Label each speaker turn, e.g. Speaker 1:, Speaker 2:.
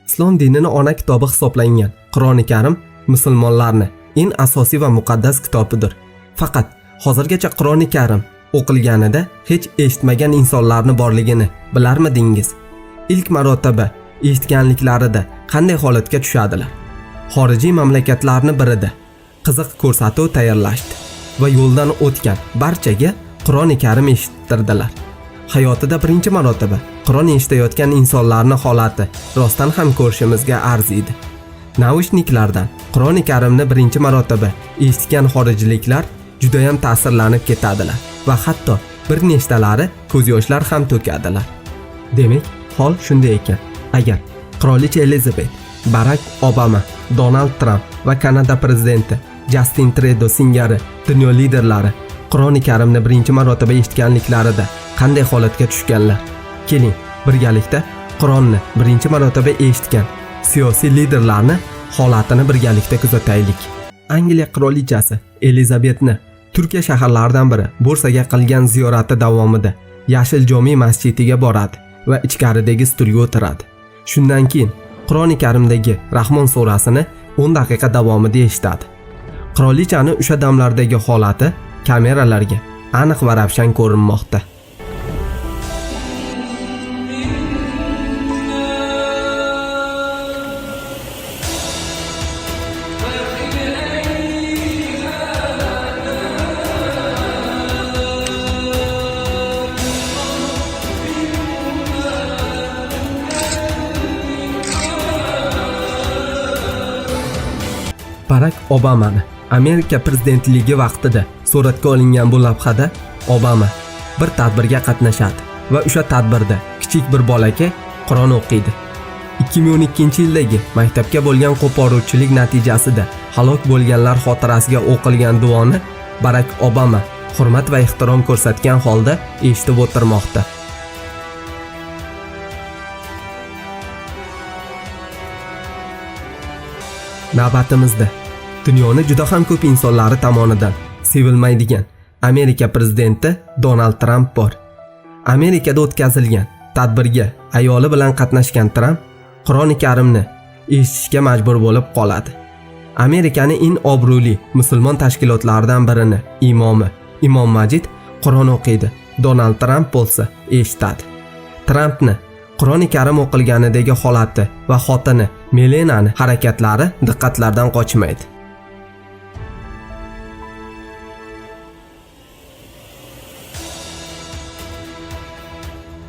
Speaker 1: Islom dinining ona kitobi hisoblangan Qur'oni Karim musulmonlarning eng asosiy va muqaddas kitobidir. Faqat hozirgacha Qur'oni Karim o'qilganida hech eshitmagan insonlarni borligini bilarmidingiz? İlk marotaba eshitganliklarida qanday holatga tushadilar? Xorijiy mamlakatlarning birida qiziq ko'rsatuv tayyorlashdi va yo'ldan o'tgan barchaga Qur'oni Karim eshittirdilar. Hayotida birinchi marotaba Qur'on eshitayotgan insonlarning holati rostdan ham ko'rishimizga arziydi. Naushniklardan Qur'oni Karimni birinchi marotaba eshitgan xorijliklar juda ham ta'sirlanib ketadilar va hatto bir nechtalari ko'z yoshlar ham to'kadilar. Demak, hol shunday ekan. Agar Qirolicha Elizabet, Barack Obama, Donald Trump va Kanada prezidenti Justin Trudeau singari dunyo liderlari Qur'oni Karimni birinchi marotaba eshitganliklarida qanday holatga tushganlar? Keling, birgalikda Qur'onni birinchi marotaba eshitgan siyosiy liderlarni holatini birgalikda kuzataylik. Angliya qirolichasi Elizabetni Turkiya shaharlaridan biri Bursaga qilgan ziyorati davomida Yashil Jome masjidiga boradi va ichkaridagi stulga o'tiradi. Shundan keyin Qur'oni Karimdagi Rahmon surasini 10 daqiqa davomida eshitadi. Qirolichaning o'sha damlardagi holati kameralarga aniq va ravshan ko'rinmoqda. Barack Obamani Amerika prezidentligi vaqtida suratga olingan bu lavhada Obama bir tadbirga qatnashadi va o'sha tadbirda kichik bir bolakay Qur'on o'qiydi. 2012-yildagi maktabga bo'lgan qo'poruvchilik natijasida halok bo'lganlar xotirasiga o'qilgan duoni Barack Obama hurmat va ehtirom ko'rsatgan holda eshitib o'tirmoqda. Navbatimizda dunyoning juda ham ko'p insonlari tomonidan sevilmaydigan Amerika prezidenti Donald Trump bor. Amerikada o'tkazilgan tadbirga ayoli bilan qatnashgan Trump Qur'oni Karimni eshitishga majbur bo'lib qoladi. Amerikaning eng obro'li musulmon tashkilotlaridan birini imomi Imom Majid Qur'on o'qiydi. Donald Trump bo'lsa eshitadi. Trumpni Qur'oni Karim o'qilganidagi holati va xotini Melanani harakatlari diqqatlardan qochmaydi.